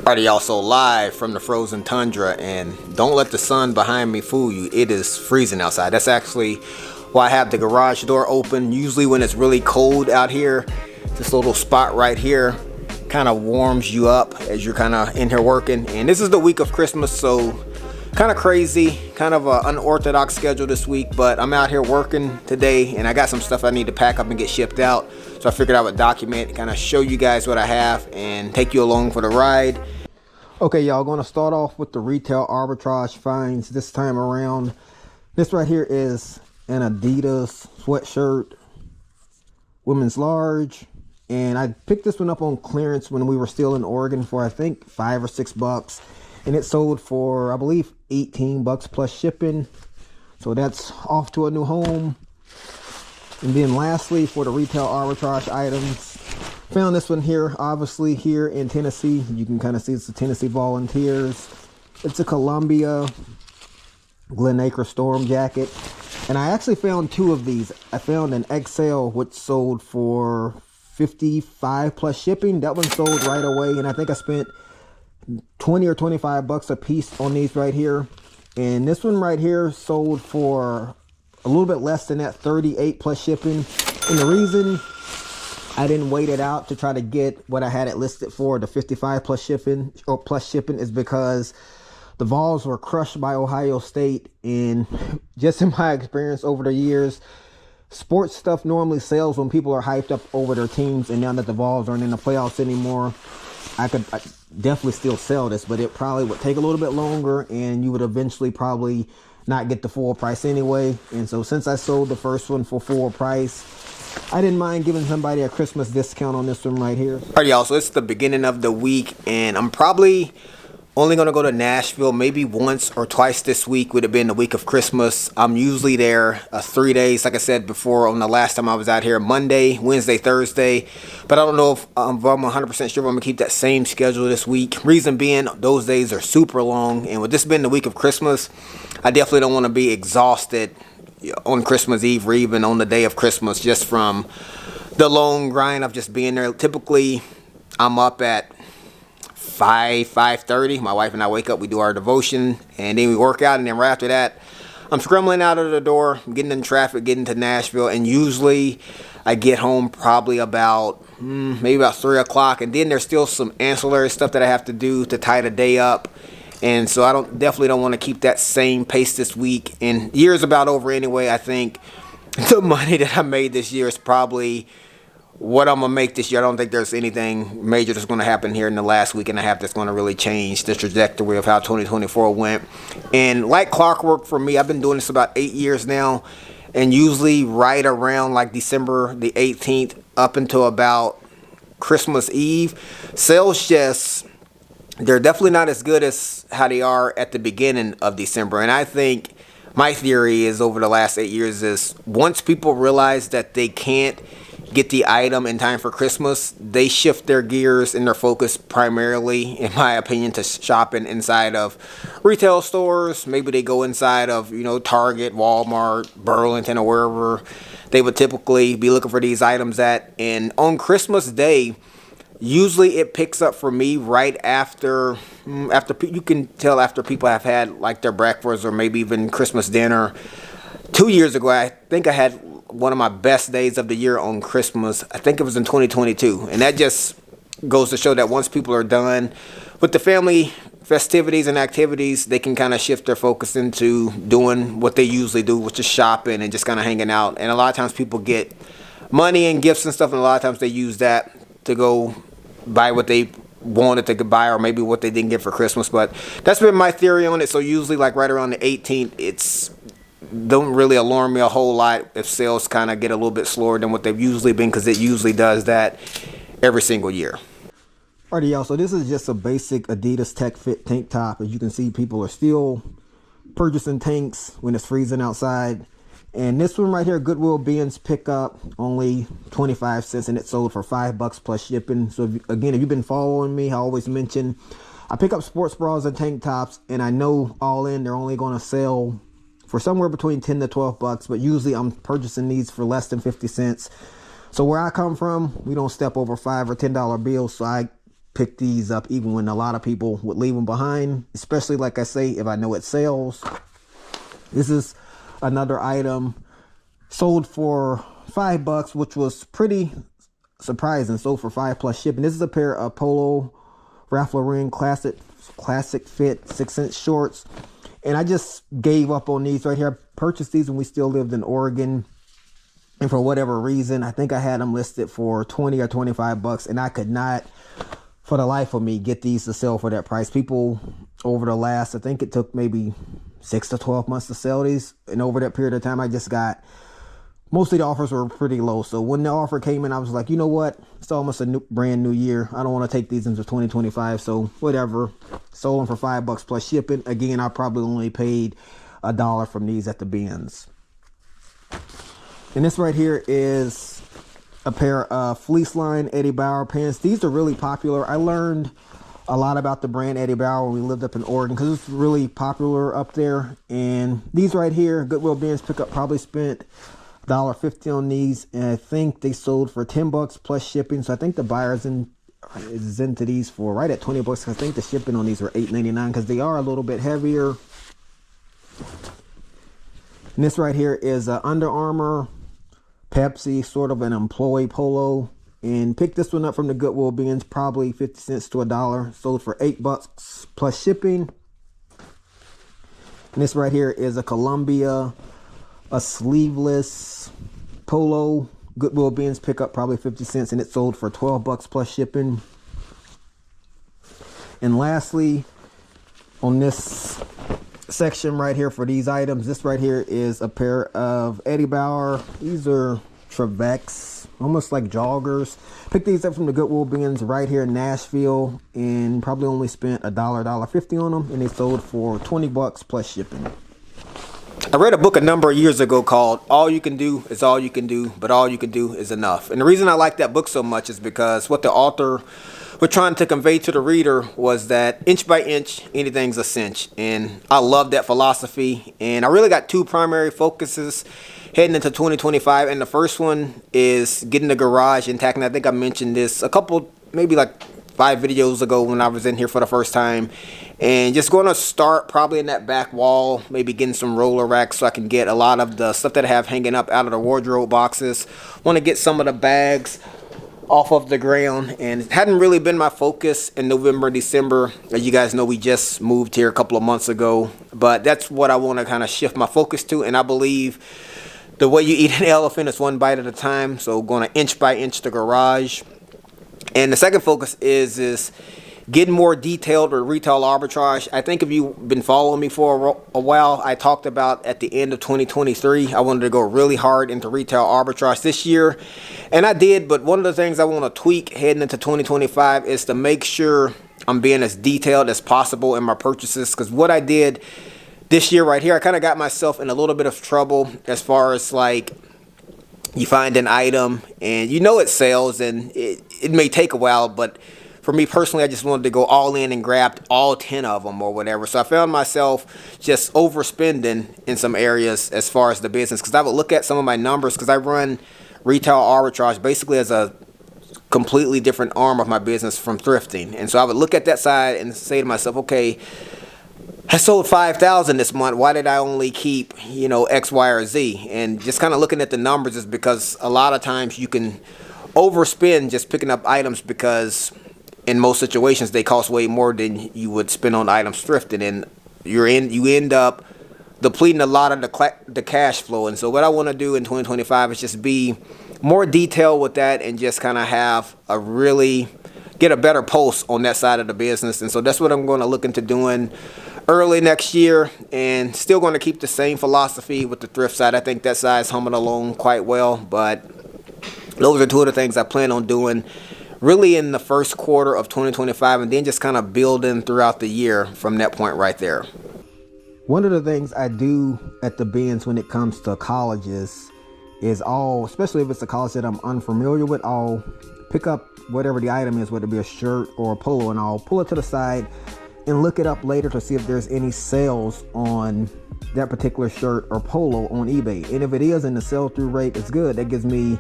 Alrighty, also live from the frozen tundra, and don't let the sun behind me fool you. It is freezing outside. That's actually why I have the garage door open. Usually when it's really cold out here, this little spot right here kind of warms you up as you're kind of in here working. And this is the week of Christmas, so kind of crazy, kind of an unorthodox schedule this week, but I'm out here working today and I got some stuff I need to pack up and get shipped out. So I figured I would document, kind of show you guys what I have and take you along for the ride. Okay, y'all, going to start off with the retail arbitrage finds this time around. This right here is an Adidas sweatshirt, women's large, and I picked this one up on clearance when we were still in Oregon for I think $5 or $6, and it sold for I believe $18 plus shipping. So that's off to a new home. And then lastly, for the retail arbitrage items, found this one here, obviously here in Tennessee. You can kind of see it's the Tennessee Volunteers. It's a Columbia Glen Acre Storm jacket. And I actually found two of these. I found an XL which sold for $55 plus shipping. That one sold right away, and I think I spent $20 or $25 a piece on these right here. And this one right here sold for a little bit less than that, $38 plus shipping. And the reason I didn't wait it out to try to get what I had it listed for, the $55 plus shipping, is because the Vols were crushed by Ohio State. And just in my experience over the years, sports stuff normally sells when people are hyped up over their teams. And now that the Vols aren't in the playoffs anymore, I could definitely still sell this, but it probably would take a little bit longer and you would eventually probably not get the full price anyway. And so since I sold the first one for full price, I didn't mind giving somebody a Christmas discount on this one right here. Alright, y'all, so it's the beginning of the week, and I'm probably only going to go to Nashville maybe once or twice this week. Would have been the week of Christmas. I'm usually there 3 days, like I said before on the last time I was out here, Monday, Wednesday, Thursday. But I don't know if I'm 100% sure if I'm going to keep that same schedule this week. Reason being, those days are super long, and with this being the week of Christmas, I definitely don't want to be exhausted on Christmas Eve or even on the day of Christmas just from the long grind of just being there. Typically, I'm up at 5:30. My wife and I wake up, we do our devotion, and then we work out, and then right after that, I'm scrambling out of the door, getting in traffic, getting to Nashville, and usually I get home probably about maybe about 3 o'clock, and then there's still some ancillary stuff that I have to do to tie the day up. And so I definitely don't want to keep that same pace this week. And year's about over anyway. I think the money that I made this year is probably what I'm going to make this year. I don't think there's anything major that's going to happen here in the last week and a half that's going to really change the trajectory of how 2024 went. And like clockwork for me, I've been doing this about 8 years now. And usually right around like December the 18th up until about Christmas Eve, sales they're definitely not as good as how they are at the beginning of December. And I think my theory is over the last 8 years is once people realize that they can't get the item in time for Christmas, they shift their gears and their focus primarily, in my opinion, to shopping inside of retail stores. Maybe they go inside of, Target, Walmart, Burlington, or wherever they would typically be looking for these items at. And on Christmas Day, usually it picks up for me right after you can tell after people have had like their breakfast or maybe even Christmas dinner. 2 years ago, I think I had one of my best days of the year on Christmas. I think it was in 2022. And that just goes to show that once people are done with the family festivities and activities, they can kind of shift their focus into doing what they usually do, which is shopping and just kind of hanging out. And a lot of times people get money and gifts and stuff, and a lot of times they use that to go buy what they wanted to buy or maybe what they didn't get for Christmas. But that's been my theory on it. So usually like right around the 18th, it's don't really alarm me a whole lot if sales kind of get a little bit slower than what they've usually been, because it usually does that every single year. Alrighty, y'all, so this is just a basic Adidas Tech Fit tank top. As you can see, people are still purchasing tanks when it's freezing outside. And this one right here, Goodwill Bins pickup, only 25 cents, and it sold for $5 plus shipping. So if you've been following me, I always mention I pick up sports bras and tank tops, and I know all in they're only going to sell for somewhere between 10 to 12 bucks, but usually I'm purchasing these for less than 50 cents. So where I come from, we don't step over $5 or $10 bills, so I pick these up even when a lot of people would leave them behind, especially like I say, if I know it sells. This is another item sold for $5, which was pretty surprising. Sold for $5 plus shipping. This is a pair of Polo Ralph Lauren classic fit 6-inch shorts, and I just gave up on these right here. I purchased these when we still lived in Oregon, and for whatever reason, I think I had them listed for 20 or 25 bucks, and I could not for the life of me get these to sell for that price. People over the last, I think it took maybe 6 to 12 months to sell these, and over that period of time, I just got, mostly the offers were pretty low. So when the offer came in, I was like, you know what? It's almost a brand new year. I don't want to take these into 2025. So whatever. Sold them for $5 plus shipping. Again, I probably only paid $1 from these at the bins. And this right here is a pair of fleece line Eddie Bauer pants. These are really popular. I learned a lot about the brand Eddie Bauer when we lived up in Oregon, because it's really popular up there. And these right here, Goodwill bins pickup, probably spent $1.50 on these, and I think they sold for $10 plus shipping. So I think the buyer is into these for right at $20. I think the shipping on these are $8.99 because they are a little bit heavier. And this right here is a Under Armour Pepsi, sort of an employee polo, and picked this one up from the Goodwill bins, probably 50 cents to $1. Sold for $8 plus shipping. And this right here is a Columbia, a sleeveless polo, Goodwill bins pickup, probably 50 cents, and it sold for $12 plus shipping. And lastly, on this section right here for these items, this right here is a pair of Eddie Bauer. These are Trevex, almost like joggers. Picked these up from the Goodwill bins right here in Nashville, and probably only spent $1.50 on them, and they sold for $20 plus shipping. I read a book a number of years ago called All You Can Do Is All You Can Do, but All You Can Do Is Enough. And the reason I like that book so much is because what the author was trying to convey to the reader was that inch by inch, anything's a cinch. And I love that philosophy. And I really got two primary focuses heading into 2025. And the first one is getting the garage intact. And I think I mentioned this a couple, maybe like 5 videos ago when I was in here for the first time, and just going to start probably in that back wall, maybe getting some roller racks so I can get a lot of the stuff that I have hanging up out of the wardrobe boxes. Want to get some of the bags off of the ground, and it hadn't really been my focus in November, December. As you guys know, we just moved here a couple of months ago, but that's what I want to kind of shift my focus to. And I believe the way you eat an elephant is one bite at a time, so going to inch by inch the garage. And the second focus is getting more detailed with retail arbitrage. I think if you've been following me for a while, I talked about at the end of 2023, I wanted to go really hard into retail arbitrage this year. And I did, but one of the things I want to tweak heading into 2025 is to make sure I'm being as detailed as possible in my purchases. Because what I did this year right here, I kind of got myself in a little bit of trouble as far as like, you find an item and you know it sells, and it may take a while, but for me personally, I just wanted to go all in and grab all 10 of them or whatever. So I found myself just overspending in some areas as far as the business, because I would look at some of my numbers, because I run retail arbitrage basically as a completely different arm of my business from thrifting. And so I would look at that side and say to myself, okay, I sold 5,000 this month. Why did I only keep, X, Y, or Z? And just kind of looking at the numbers is because a lot of times you can overspend just picking up items, because in most situations they cost way more than you would spend on items thrifting, and you end up depleting a lot of the cash flow. And so what I want to do in 2025 is just be more detailed with that, and just kind of have get a better pulse on that side of the business. And so that's what I'm going to look into doing early next year, and still going to keep the same philosophy with the thrift side. I think that side's humming along quite well, but those are two of the things I plan on doing really in the first quarter of 2025, and then just kind of building throughout the year from that point right there. One of the things I do at the bins when it comes to colleges is especially if it's a college that I'm unfamiliar with, I'll pick up whatever the item is, whether it be a shirt or a polo, and I'll pull it to the side and look it up later to see if there's any sales on that particular shirt or polo on eBay. And if it is and the sell-through rate is good, that gives me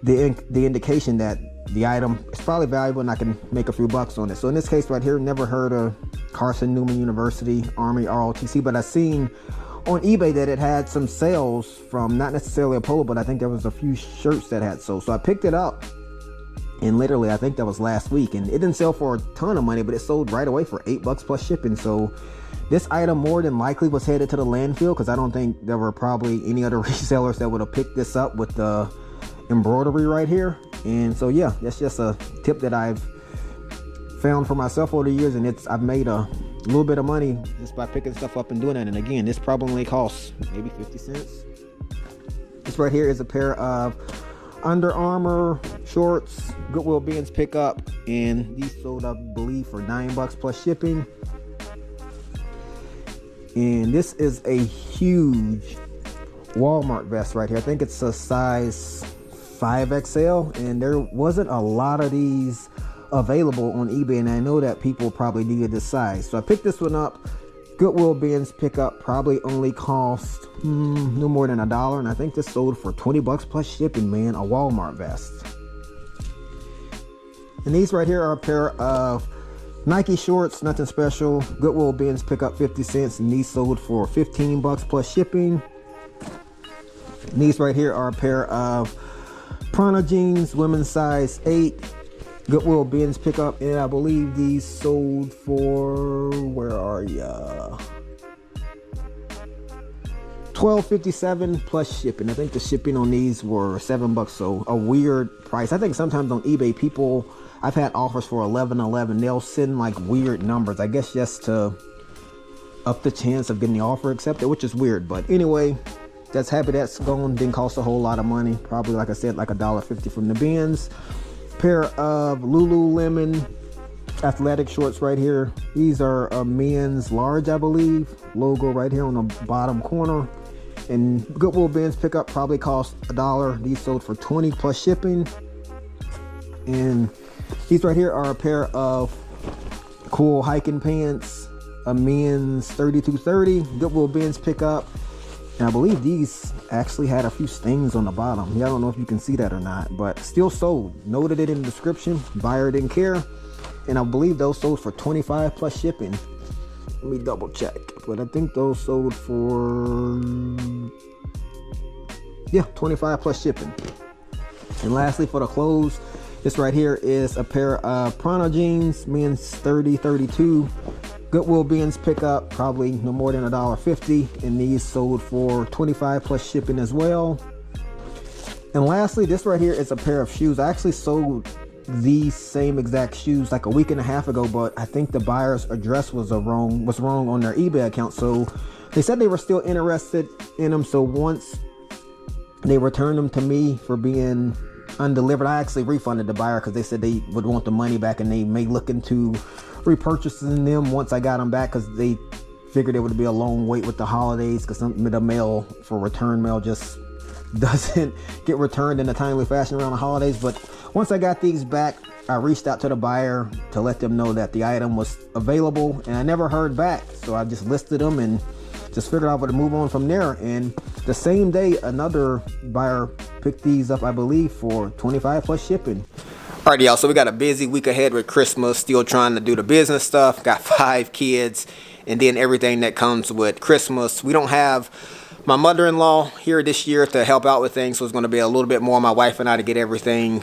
the indication that the item is probably valuable and I can make a few bucks on it. So in this case right here, never heard of Carson Newman University Army ROTC, but I seen on eBay that it had some sales from, not necessarily a polo, but I think there was a few shirts that had sold. So I picked it up, and literally I think that was last week, and it didn't sell for a ton of money, but it sold right away for $8 plus shipping. So this item more than likely was headed to the landfill, because I don't think there were probably any other resellers that would have picked this up with the embroidery right here. And so yeah, that's just a tip that I've found for myself over the years, and I've made a little bit of money just by picking stuff up and doing that. And again, this probably costs maybe 50 cents. This right here is a pair of Under Armour shorts, Goodwill Bins pickup, and these sold, I believe, for $9 plus shipping. And this is a huge Walmart vest right here. I think it's a size 5XL, and there wasn't a lot of these available on eBay, and I know that people probably needed this size. So I picked this one up. Goodwill Bins pickup probably only cost no more than $1, and I think this sold for $20 plus shipping, man, a Walmart vest. And these right here are a pair of Nike shorts, nothing special. Goodwill Bins pickup 50 cents, and these sold for $15 plus shipping. And these right here are a pair of Prana jeans, women's size 8, Goodwill Bins pickup, and I believe these sold for, where are ya? $12.57 plus shipping. I think the shipping on these were $7, so a weird price. I think sometimes on eBay people, I've had offers for $11.11. They'll send like weird numbers, I guess just to up the chance of getting the offer accepted, which is weird. But anyway, that's happy that's gone. Didn't cost a whole lot of money. Probably, like I said, like $1.50 from the bins. Pair of Lululemon athletic shorts right here. These are a men's large, I believe. Logo right here on the bottom corner. And Goodwill Bins pickup probably cost $1. These sold for $20 plus shipping. And these right here are a pair of cool hiking pants, a men's 3230. Goodwill Bins pickup. And I believe these actually had a few stings on the bottom. Yeah, I don't know if you can see that or not, but still sold. Noted it in the description. Buyer didn't care. And I believe those sold for $25 plus shipping. Let me double check. But I think those sold for, yeah, $25 plus shipping. And lastly, for the clothes, this right here is a pair of Prana jeans, men's 30-32. Goodwill Bins pickup, probably no more than $1.50, and these sold for $25 plus shipping as well. And lastly, this right here is a pair of shoes. I actually sold these same exact shoes like a week and a half ago, but I think the buyer's address was wrong on their eBay account. So they said they were still interested in them. So once they returned them to me for being undelivered, I actually refunded the buyer because they said they would want the money back, and they may look into repurchasing them once I got them back, because they figured it would be a long wait with the holidays, because the mail for return mail just doesn't get returned in a timely fashion around the holidays. But once I got these back, I reached out to the buyer to let them know that the item was available, and I never heard back. So I just listed them and just figured out where to move on from there. And the same day, another buyer picked these up, I believe, for $25 plus shipping. Alright, y'all, so we got a busy week ahead with Christmas, still trying to do the business stuff. Got 5 kids, and then everything that comes with Christmas. We don't have my mother-in-law here this year to help out with things, so it's going to be a little bit more my wife and I to get everything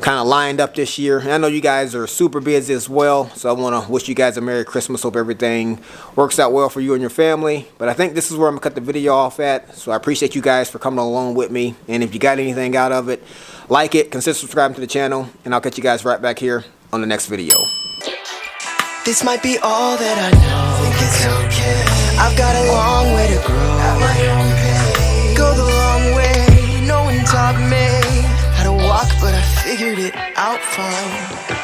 kind of lined up this year. And I know you guys are super busy as well, so I want to wish you guys a Merry Christmas. Hope everything works out well for you and your family. But I think this is where I'm going to cut the video off at, so I appreciate you guys for coming along with me. And if you got anything out of it, like it, consider subscribing to the channel, and I'll catch you guys right back here on the next video. This might be all that I know. Think it's okay. I've got a long way to grow. At my own pace. Go the long way. No one taught me how to walk, but I figured it out fine.